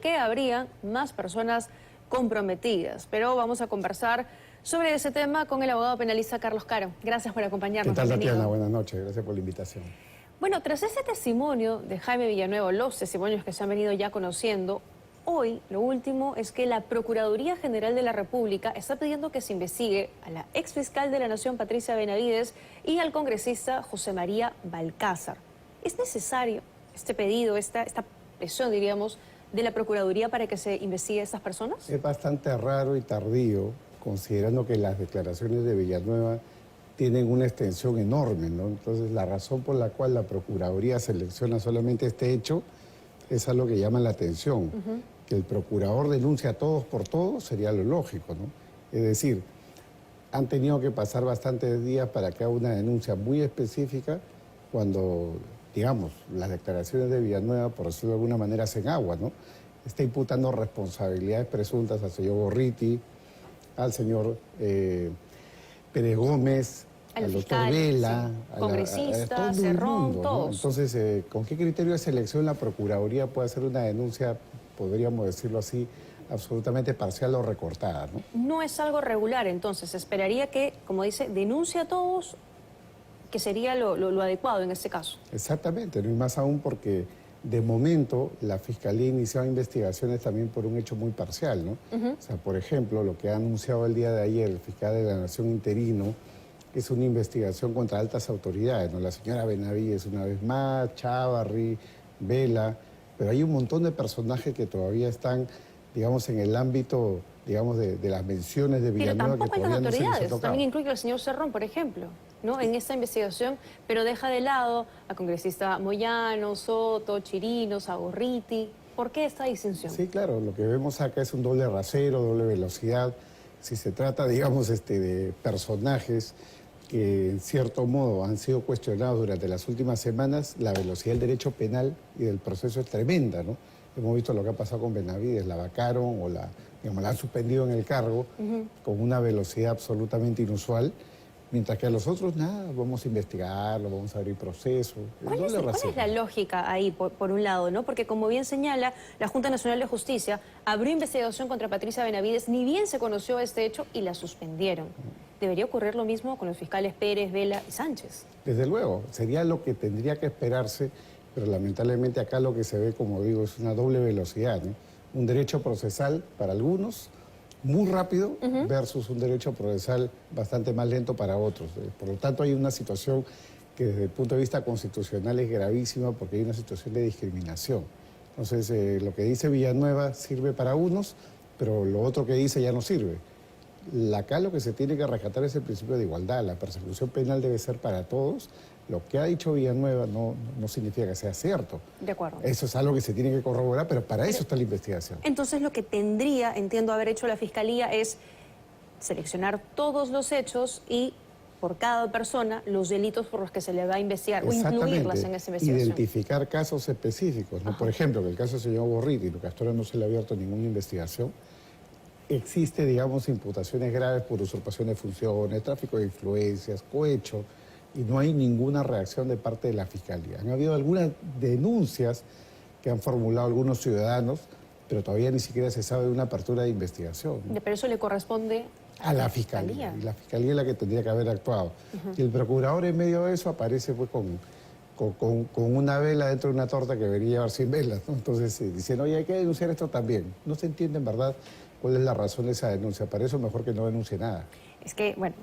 que habría más personas comprometidas. Pero vamos a conversar sobre ese tema con el abogado penalista Carlos Caro. Gracias por acompañarnos. ¿Qué tal, Bienvenido. Tatiana? Buenas noches, gracias por la invitación. Bueno, tras ese testimonio de Jaime Villanueva, los testimonios que se han venido ya conociendo, hoy lo último es que la Procuraduría General de la República está pidiendo que se investigue a la exfiscal de la Nación, Patricia Benavides, y al congresista José María Balcázar. ¿Es necesario este pedido, esta presión, diríamos, de la Procuraduría para que se investigue a estas personas? Es bastante raro y tardío, considerando que las declaraciones de Villanueva tienen una extensión enorme, ¿no? Entonces, la razón por la cual la Procuraduría selecciona solamente este hecho es algo que llama la atención. Que el procurador denuncia a todos por todos sería lo lógico, ¿no? Es decir, han tenido que pasar bastantes días para que haga una denuncia muy específica cuando, digamos, las declaraciones de Villanueva, por decirlo de alguna manera, hacen agua, ¿no? Está imputando responsabilidades presuntas al señor Gorriti, al señor Pérez Gómez, al doctor Vela, sí, congresistas, Cerrón, ¿no? todos. Entonces, ¿con qué criterio de selección la Procuraduría puede hacer una denuncia, podríamos decirlo así, absolutamente parcial o recortada, ¿no? No es algo regular, entonces. Esperaría que, como dice, denuncie a todos, que sería lo adecuado en este caso. Exactamente, no, y más aún porque de momento la Fiscalía ha iniciado investigaciones también por un hecho muy parcial, ¿no? O sea, por ejemplo, lo que ha anunciado el día de ayer el fiscal de la Nación interino es una investigación contra altas autoridades, ¿no? La señora Benavides una vez más, Chávarri, Vela, pero hay un montón de personajes que todavía están, digamos, en el ámbito, digamos, de las menciones de Villanueva. Pero tampoco que hay todavía autoridades, no se les ha tocado. también incluye al señor Cerrón, por ejemplo, ¿no? En esta investigación, pero deja de lado a congresista Moyano, Soto, Chirinos, a Gorriti. ¿Por qué esta distinción? Sí, claro, lo que vemos acá es un doble rasero, doble velocidad. Si se trata, digamos, de personajes que en cierto modo han sido cuestionados durante las últimas semanas, la velocidad del derecho penal y del proceso es tremenda, ¿no? Hemos visto lo que ha pasado con Benavides, la vacaron o la han suspendido en el cargo con una velocidad absolutamente inusual, mientras que a los otros nada, vamos a investigarlo, vamos a abrir proceso. ¿Cuál es la lógica ahí, por un lado, ¿no? Porque como bien señala, la Junta Nacional de Justicia abrió investigación contra Patricia Benavides, ni bien se conoció este hecho y la suspendieron. ¿Debería ocurrir lo mismo con los fiscales Pérez, Vela y Sánchez? Desde luego, sería lo que tendría que esperarse, pero lamentablemente acá lo que se ve, como digo, es una doble velocidad, ¿no? Un derecho procesal para algunos, muy rápido, versus un derecho procesal bastante más lento para otros. Por lo tanto, hay una situación que desde el punto de vista constitucional es gravísima porque hay una situación de discriminación. Entonces, lo que dice Villanueva sirve para unos, pero lo otro que dice ya no sirve. Acá lo que se tiene que rescatar es el principio de igualdad. La persecución penal debe ser para todos. Lo que ha dicho Villanueva no significa que sea cierto. De acuerdo. Eso es algo que se tiene que corroborar, pero para eso está la investigación. Entonces lo que tendría, entiendo, haber hecho la Fiscalía es seleccionar todos los hechos y por cada persona los delitos por los que se le va a investigar o incluirlas en esa investigación. Identificar casos específicos, ¿no? Por ejemplo, en el caso del señor Gorriti, lo que hasta ahora no se le ha abierto ninguna investigación, existe, digamos, imputaciones graves por usurpación de funciones, tráfico de influencias, cohecho, y no hay ninguna reacción de parte de la Fiscalía. Han habido algunas denuncias que han formulado algunos ciudadanos, pero todavía ni siquiera se sabe de una apertura de investigación, ¿no? Pero eso le corresponde a la Fiscalía. Y la Fiscalía es la que tendría que haber actuado. Y el procurador en medio de eso aparece pues con una vela dentro de una torta que debería llevar 100 velas, ¿no? Entonces dicen, oye, hay que denunciar esto también. No se entiende en verdad cuál es la razón de esa denuncia. Para eso mejor que no denuncie nada. Es que, bueno,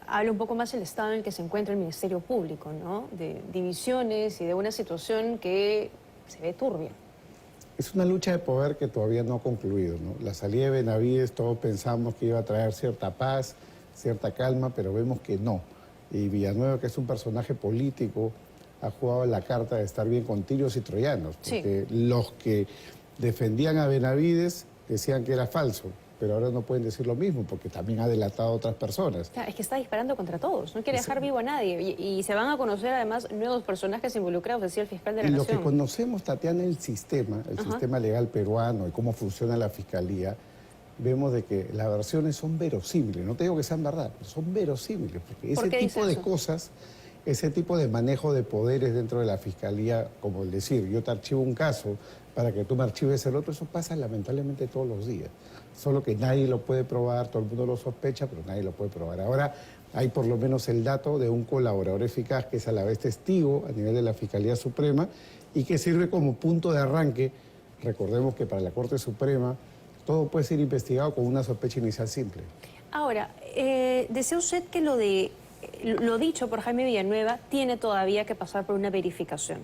habla un poco más del estado en el que se encuentra el Ministerio Público, ¿no? De divisiones y de una situación que se ve turbia. Es una lucha de poder que todavía no ha concluido, ¿no? La salida de Benavides, todos pensamos que iba a traer cierta paz, cierta calma, pero vemos que no. Y Villanueva, que es un personaje político, ha jugado la carta de estar bien con tiros y troyanos. Porque los que defendían a Benavides decían que era falso, pero ahora no pueden decir lo mismo porque también ha delatado a otras personas. Es que está disparando contra todos, no quiere dejar vivo a nadie y se van a conocer además nuevos personajes involucrados, decía el fiscal de la Nación. Y lo que conocemos, Tatiana, el sistema legal peruano y cómo funciona la Fiscalía, vemos de que las versiones son verosímiles, no te digo que sean verdad, pero son verosímiles, porque ese tipo de cosas, ese tipo de manejo de poderes dentro de la Fiscalía, como el decir, yo te archivo un caso, para que tú me archives el otro. Eso pasa lamentablemente todos los días. Solo que nadie lo puede probar, todo el mundo lo sospecha, pero nadie lo puede probar. Ahora hay por lo menos el dato de un colaborador eficaz que es a la vez testigo a nivel de la Fiscalía Suprema y que sirve como punto de arranque. Recordemos que para la Corte Suprema todo puede ser investigado con una sospecha inicial simple. Ahora, desea usted que lo dicho por Jaime Villanueva tiene todavía que pasar por una verificación.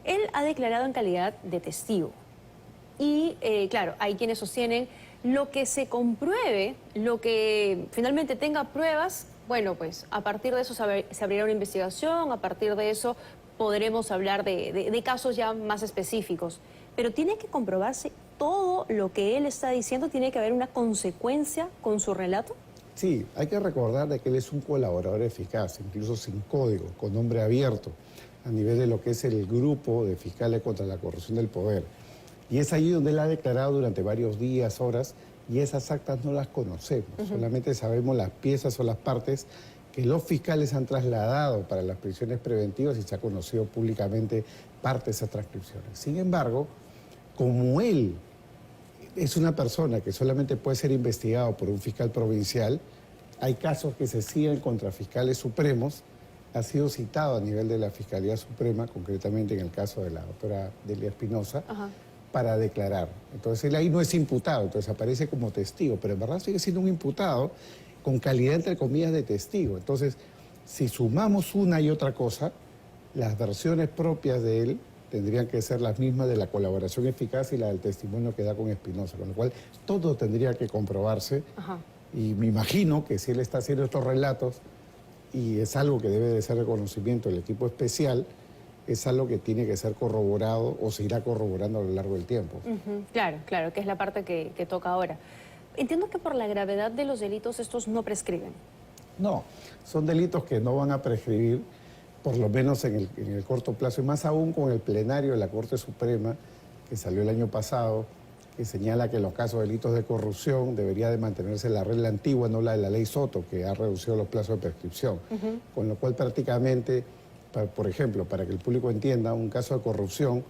Él ha declarado en calidad de testigo. Y, claro, hay quienes sostienen lo que se compruebe, lo que finalmente tenga pruebas, bueno, pues a partir de eso se abrirá una investigación, a partir de eso podremos hablar de casos ya más específicos. Pero tiene que comprobarse todo lo que él está diciendo, tiene que haber una consecuencia con su relato. Sí, hay que recordar de que él es un colaborador eficaz, incluso sin código, con nombre abierto, a nivel de lo que es el grupo de fiscales contra la corrupción del poder. Y es allí donde él ha declarado durante varios días, horas, y esas actas no las conocemos. Solamente sabemos las piezas o las partes que los fiscales han trasladado para las prisiones preventivas y se ha conocido públicamente parte de esas transcripciones. Sin embargo, como él es una persona que solamente puede ser investigado por un fiscal provincial, hay casos que se siguen contra fiscales supremos, ha sido citado a nivel de la Fiscalía Suprema, concretamente en el caso de la doctora Delia Espinosa, para declarar. Entonces él ahí no es imputado, entonces aparece como testigo, pero en verdad sigue siendo un imputado con calidad entre comillas de testigo. Entonces, si sumamos una y otra cosa, las versiones propias de él tendrían que ser las mismas de la colaboración eficaz y la del testimonio que da con Espinosa, con lo cual todo tendría que comprobarse. Y me imagino que si él está haciendo estos relatos, y es algo que debe de ser reconocimiento del equipo especial, es algo que tiene que ser corroborado o se irá corroborando a lo largo del tiempo. Claro, claro, que es la parte que toca ahora. Entiendo que por la gravedad de los delitos estos no prescriben. No, son delitos que no van a prescribir, por lo menos en el corto plazo, y más aún con el plenario de la Corte Suprema, que salió el año pasado, que señala que en los casos de delitos de corrupción debería de mantenerse la regla antigua, no la de la ley Soto, que ha reducido los plazos de prescripción. Con lo cual prácticamente, por ejemplo, para que el público entienda, un caso de corrupción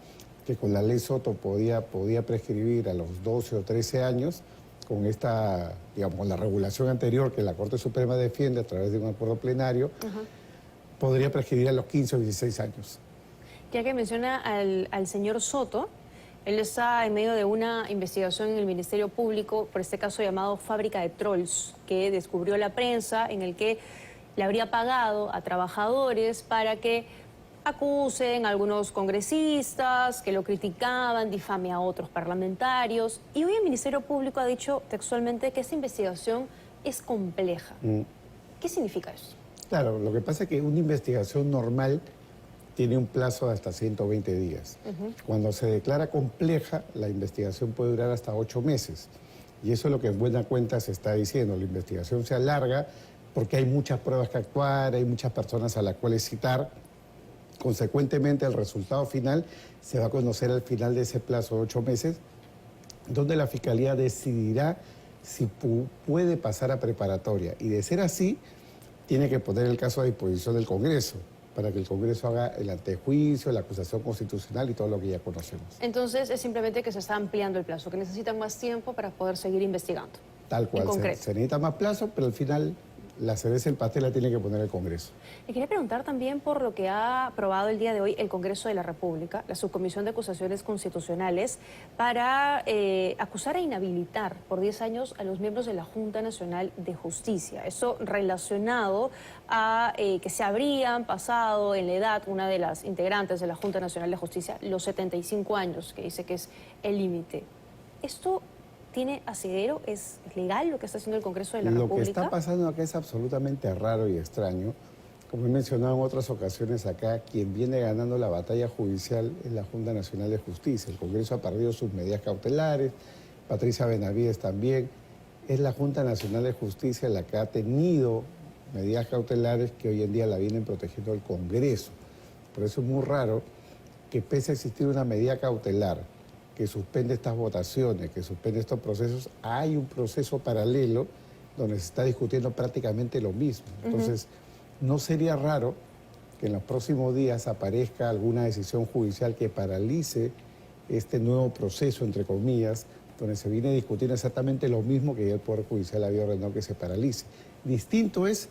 que con la ley Soto podía prescribir a los 12 o 13 años, con esta, digamos, la regulación anterior que la Corte Suprema defiende a través de un acuerdo plenario, podría prescribir a los 15 o 16 años. Ya que menciona al señor Soto, él está en medio de una investigación en el Ministerio Público por este caso llamado Fábrica de Trolls, que descubrió la prensa, en el que le habría pagado a trabajadores para que acusen a algunos congresistas que lo criticaban, difame a otros parlamentarios. Y hoy el Ministerio Público ha dicho textualmente que esta investigación es compleja. ¿Qué significa eso? Claro, lo que pasa es que una investigación normal tiene un plazo de hasta 120 días. Cuando se declara compleja, la investigación puede durar hasta 8 meses. Y eso es lo que en buena cuenta se está diciendo. La investigación se alarga porque hay muchas pruebas que actuar, hay muchas personas a las cuales citar. Consecuentemente, el resultado final se va a conocer al final de ese plazo de 8 meses, donde la Fiscalía decidirá si puede pasar a preparatoria. Y de ser así, tiene que poner el caso a disposición del Congreso, para que el Congreso haga el antejuicio, la acusación constitucional y todo lo que ya conocemos. Entonces es simplemente que se está ampliando el plazo, que necesitan más tiempo para poder seguir investigando. Tal cual, se necesita más plazo, pero al final la cereza del pastel la tiene que poner el Congreso. Le quería preguntar también por lo que ha aprobado el día de hoy el Congreso de la República, la Subcomisión de Acusaciones Constitucionales, para acusar e inhabilitar por 10 años a los miembros de la Junta Nacional de Justicia. Eso relacionado a que se habrían pasado en la edad, una de las integrantes de la Junta Nacional de Justicia, los 75 años, que dice que es el límite. ¿Esto tiene asidero? ¿Es legal lo que está haciendo el Congreso de la República? Lo que está pasando acá es absolutamente raro y extraño. Como he mencionado en otras ocasiones acá, quien viene ganando la batalla judicial es la Junta Nacional de Justicia. El Congreso ha perdido sus medidas cautelares, Patricia Benavides también. Es la Junta Nacional de Justicia la que ha tenido medidas cautelares que hoy en día la vienen protegiendo el Congreso. Por eso es muy raro que pese a existir una medida cautelar que suspende estas votaciones, que suspende estos procesos, hay un proceso paralelo donde se está discutiendo prácticamente lo mismo. Entonces, no sería raro que en los próximos días aparezca alguna decisión judicial que paralice este nuevo proceso, entre comillas, donde se viene discutiendo exactamente lo mismo que ya el Poder Judicial había ordenado que se paralice. Distinto es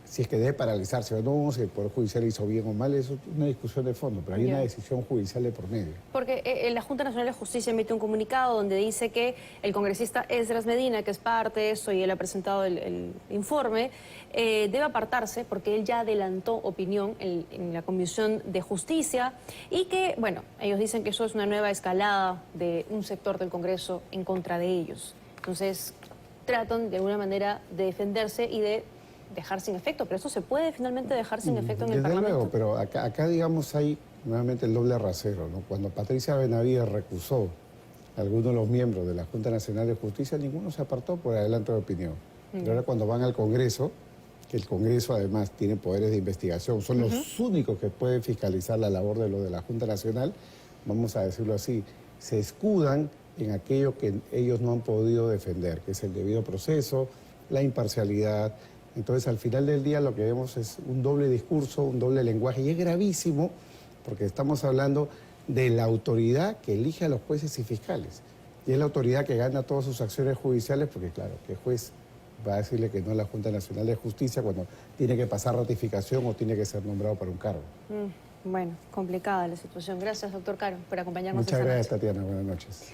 si es que debe paralizarse o no, si el Poder Judicial hizo bien o mal, eso es una discusión de fondo, pero hay una decisión judicial de por medio. Porque la Junta Nacional de Justicia emite un comunicado donde dice que el congresista Esdras Medina, que es parte de eso y él ha presentado el informe, debe apartarse porque él ya adelantó opinión en la Comisión de Justicia y que, bueno, ellos dicen que eso es una nueva escalada de un sector del Congreso en contra de ellos. Entonces, tratan de alguna manera de defenderse y de dejar sin efecto, pero eso se puede finalmente dejar sin efecto en el Parlamento. Desde luego, pero acá digamos hay nuevamente el doble rasero, ¿no? Cuando Patricia Benavides recusó a algunos de los miembros de la Junta Nacional de Justicia, ninguno se apartó por adelanto de opinión. Pero ahora cuando van al Congreso, que el Congreso además tiene poderes de investigación, son los únicos que pueden fiscalizar la labor de lo de la Junta Nacional, vamos a decirlo así, se escudan en aquello que ellos no han podido defender, que es el debido proceso, la imparcialidad. Entonces, al final del día lo que vemos es un doble discurso, un doble lenguaje, y es gravísimo porque estamos hablando de la autoridad que elige a los jueces y fiscales. Y es la autoridad que gana todas sus acciones judiciales porque, claro, ¿qué juez va a decirle que no a la Junta Nacional de Justicia cuando tiene que pasar ratificación o tiene que ser nombrado para un cargo? Bueno, complicada la situación. Gracias, doctor Caro, por acompañarnos esta noche. Muchas gracias, Tatiana. Buenas noches.